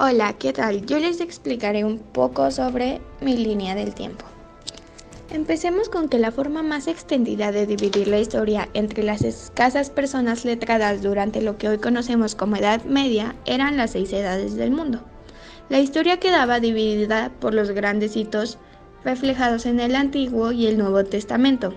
Hola, ¿qué tal? Yo les explicaré un poco sobre mi línea del tiempo. Empecemos con que la forma más extendida de dividir la historia entre las escasas personas letradas durante lo que hoy conocemos como Edad Media eran las 6 edades del mundo. La historia quedaba dividida por los grandes hitos reflejados en el Antiguo y el Nuevo Testamento,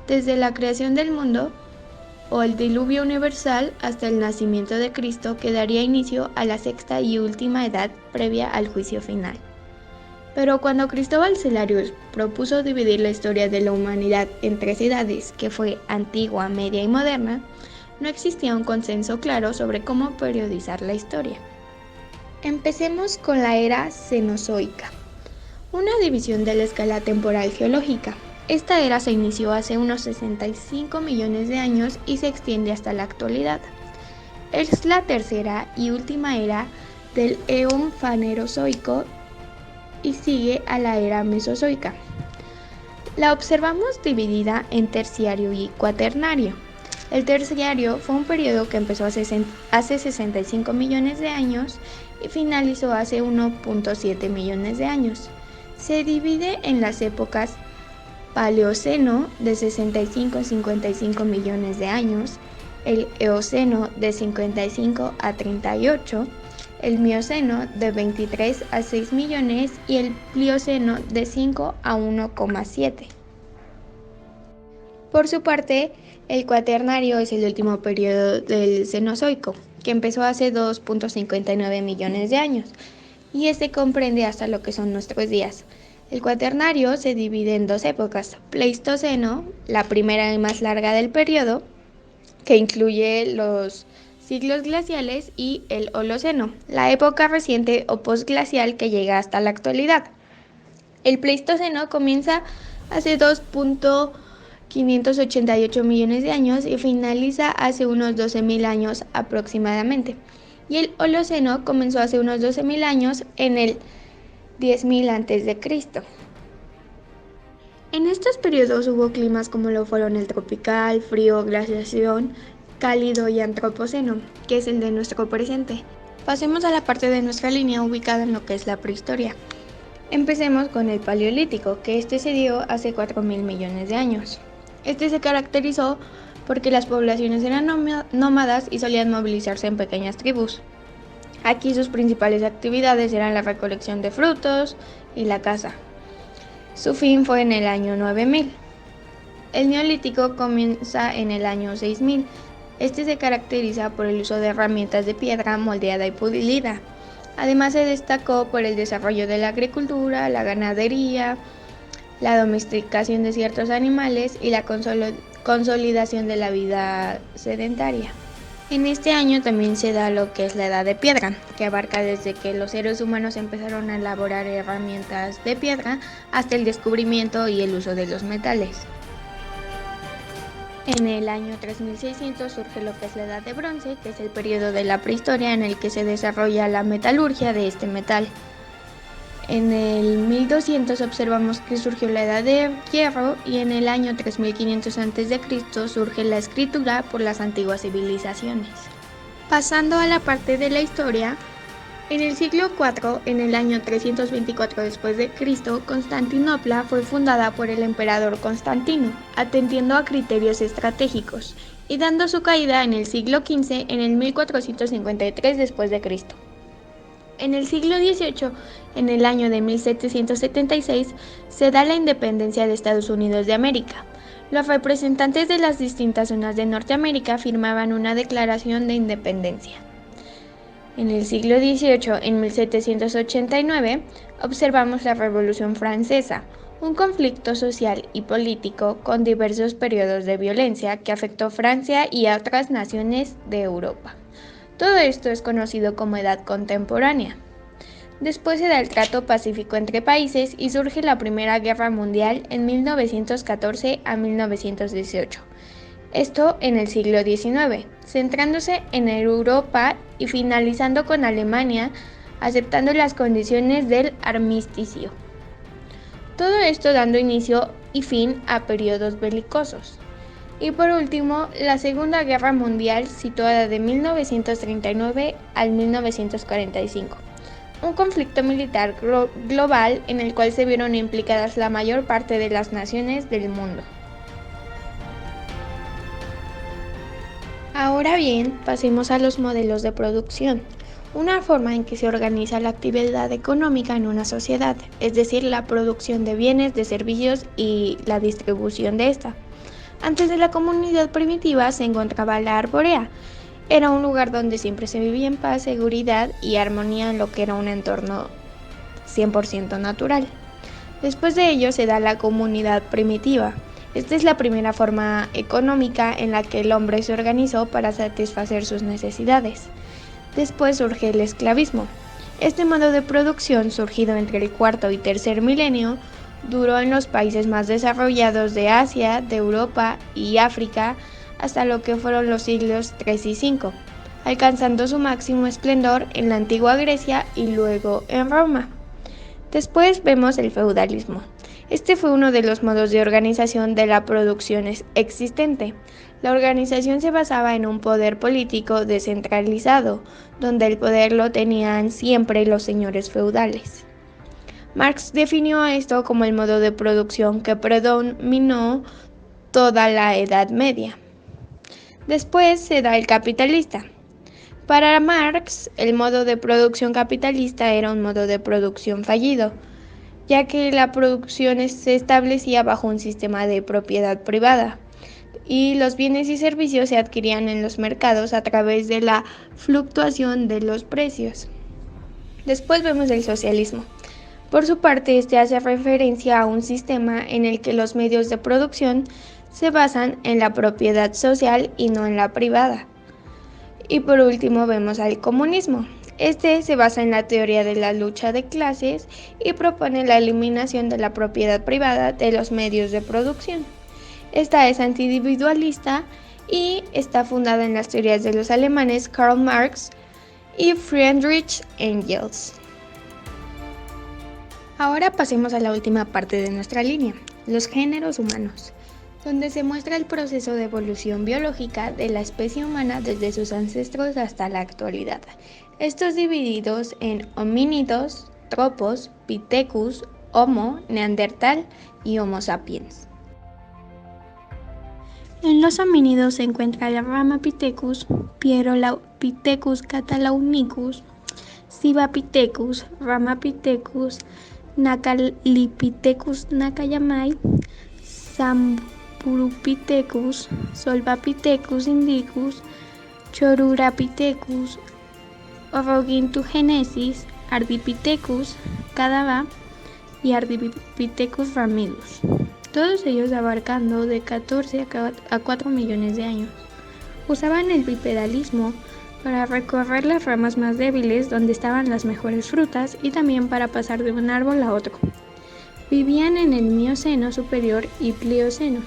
desde la creación del mundo o el diluvio universal hasta el nacimiento de Cristo, que daría inicio a la sexta y última edad previa al juicio final. Pero cuando Cristóbal Celarius propuso dividir la historia de la humanidad en 3 edades, que fue antigua, media y moderna, no existía un consenso claro sobre cómo periodizar la historia. Empecemos con la era Cenozoica, una división de la escala temporal geológica. Esta era se inició hace unos 65 millones de años y se extiende hasta la actualidad. Es la tercera y última era del eón Fanerozoico y sigue a la era Mesozoica. La observamos dividida en terciario y cuaternario. El terciario fue un periodo que empezó hace 65 millones de años y finalizó hace 1.7 millones de años. Se divide en las épocas Paleoceno de 65 a 55 millones de años, el Eoceno de 55 a 38, el Mioceno de 23 a 6 millones y el Plioceno de 5 a 1,7. Por su parte, el Cuaternario es el último periodo del Cenozoico, que empezó hace 2.59 millones de años, y este comprende hasta lo que son nuestros días. El Cuaternario se divide en 2 épocas: Pleistoceno, la primera y más larga del periodo, que incluye los siglos glaciales, y el Holoceno, la época reciente o postglacial que llega hasta la actualidad. El Pleistoceno comienza hace 2.588 millones de años y finaliza hace unos 12.000 años aproximadamente. Y el Holoceno comenzó hace unos 12.000 años en el 10.000 a.C. En estos periodos hubo climas como lo fueron el tropical, frío, glaciación, cálido y antropoceno, que es el de nuestro presente. Pasemos a la parte de nuestra línea ubicada en lo que es la prehistoria. Empecemos con el Paleolítico, que se dio hace 4.000 millones de años. Se caracterizó porque las poblaciones eran nómadas y solían movilizarse en pequeñas tribus. Aquí sus principales actividades eran la recolección de frutos y la caza. Su fin fue en el año 9000. El Neolítico comienza en el año 6000. Se caracteriza por el uso de herramientas de piedra moldeada y pulida. Además se destacó por el desarrollo de la agricultura, la ganadería, la domesticación de ciertos animales y la consolidación de la vida sedentaria. En este año también se da lo que es la Edad de Piedra, que abarca desde que los seres humanos empezaron a elaborar herramientas de piedra hasta el descubrimiento y el uso de los metales. En el año 3600 surge lo que es la Edad de Bronce, que es el periodo de la prehistoria en el que se desarrolla la metalurgia de este metal. En el 1200 observamos que surgió la Edad de Hierro y en el año 3500 a.C. surge la escritura por las antiguas civilizaciones. Pasando a la parte de la historia, en el siglo IV, en el año 324 después de Cristo, Constantinopla fue fundada por el emperador Constantino, atendiendo a criterios estratégicos, y dando su caída en el siglo XV en el 1453 después de Cristo. En el siglo XVIII, en el año de 1776, se da la independencia de Estados Unidos de América. Los representantes de las distintas zonas de Norteamérica firmaban una declaración de independencia. En el siglo XVIII, en 1789, observamos la Revolución Francesa, un conflicto social y político con diversos periodos de violencia que afectó a Francia y a otras naciones de Europa. Todo esto es conocido como Edad Contemporánea. Después se da el Trato Pacífico entre países y surge la Primera Guerra Mundial en 1914 a 1918. Esto en el siglo XIX, centrándose en Europa y finalizando con Alemania aceptando las condiciones del armisticio. Todo esto dando inicio y fin a periodos belicosos. Y por último, la Segunda Guerra Mundial, situada de 1939 al 1945, un conflicto militar global en el cual se vieron implicadas la mayor parte de las naciones del mundo. Ahora bien, pasemos a los modelos de producción, una forma en que se organiza la actividad económica en una sociedad, es decir, la producción de bienes, de servicios y la distribución de esta. Antes de la comunidad primitiva se encontraba la arborea. Era un lugar donde siempre se vivía en paz, seguridad y armonía en lo que era un entorno 100% natural. Después de ello se da la comunidad primitiva. Esta es la primera forma económica en la que el hombre se organizó para satisfacer sus necesidades. Después surge el esclavismo. Este modo de producción, surgido entre el cuarto y tercer milenio, duró en los países más desarrollados de Asia, de Europa y África hasta lo que fueron los siglos III y V, alcanzando su máximo esplendor en la antigua Grecia y luego en Roma. Después vemos el feudalismo. Este fue uno de los modos de organización de la producción existente. La organización se basaba en un poder político descentralizado, donde el poder lo tenían siempre los señores feudales. Marx definió esto como el modo de producción que predominó toda la Edad Media. Después se da el capitalista. Para Marx, el modo de producción capitalista era un modo de producción fallido, ya que la producción se establecía bajo un sistema de propiedad privada y los bienes y servicios se adquirían en los mercados a través de la fluctuación de los precios. Después vemos el socialismo. Por su parte, este hace referencia a un sistema en el que los medios de producción se basan en la propiedad social y no en la privada. Y por último vemos al comunismo. Este se basa en la teoría de la lucha de clases y propone la eliminación de la propiedad privada de los medios de producción. Esta es antiindividualista y está fundada en las teorías de los alemanes Karl Marx y Friedrich Engels. Ahora pasemos a la última parte de nuestra línea, los géneros humanos, donde se muestra el proceso de evolución biológica de la especie humana desde sus ancestros hasta la actualidad. Estos divididos en homínidos, tropos, pithecus, homo, neandertal y homo sapiens. En los homínidos se encuentra la rama Pithecus, Pierolapithecus catalaunicus, Sivapithecus, rama Pithecus, Nacalipithecus nakayamay, Sampurupithecus, Solvapithecus indicus, Chorurapithecus, Orogintugenesis, Ardipithecus cadava y Ardipithecus ramidus. Todos ellos abarcando de 14 a 4 millones de años. Usaban el bipedalismo para recorrer las ramas más débiles donde estaban las mejores frutas y también para pasar de un árbol a otro. Vivían en el Mioceno superior y Plioceno.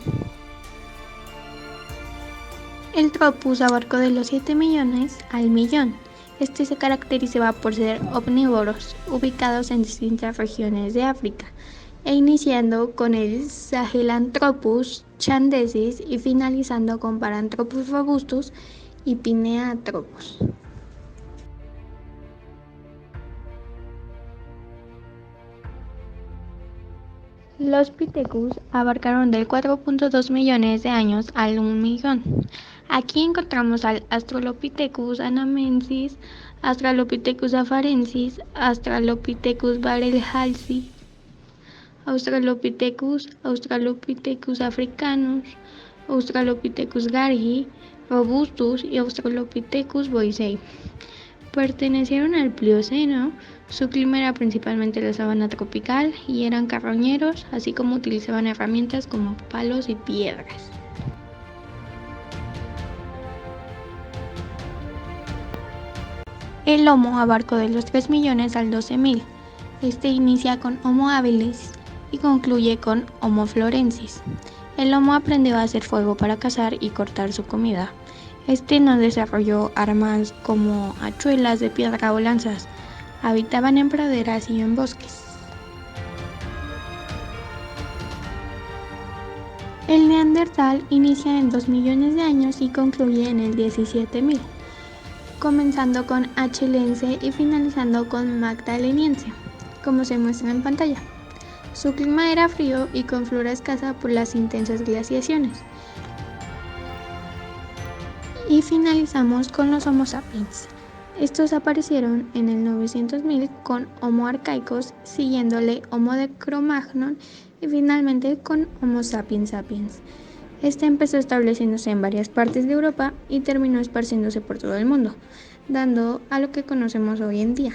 El Tropus abarcó de los 7 millones al millón. Este se caracterizaba por ser omnívoros, ubicados en distintas regiones de África, e iniciando con el Sahelanthropus chandensis y finalizando con Paranthropus robustus y Pineanthropus. Los Pithecus abarcaron del 4.2 millones de años al 1 millón. Aquí encontramos al Australopithecus anamensis, Australopithecus afarensis, Australopithecus barelhalsi, Australopithecus africanus, Australopithecus garhi, robustus y Australopithecus boisei. Pertenecieron al Plioceno, su clima era principalmente la sabana tropical y eran carroñeros, así como utilizaban herramientas como palos y piedras. El Homo abarcó de los 3 millones al 12.000. Este inicia con Homo habilis y concluye con Homo florensis. El Homo aprendió a hacer fuego para cazar y cortar su comida. Este no desarrolló armas como hachuelas de piedra o lanzas. Habitaban en praderas y en bosques. El Neandertal inicia en 2 millones de años y concluye en el 17.000. comenzando con achilense y finalizando con magdaleniense, como se muestra en pantalla. Su clima era frío y con flora escasa por las intensas glaciaciones. Y finalizamos con los Homo sapiens. Estos aparecieron en el 900.000 con Homo arcaicos, siguiéndole Homo de Cro-Magnon y finalmente con Homo sapiens sapiens. Este empezó estableciéndose en varias partes de Europa y terminó esparciéndose por todo el mundo, dando a lo que conocemos hoy en día.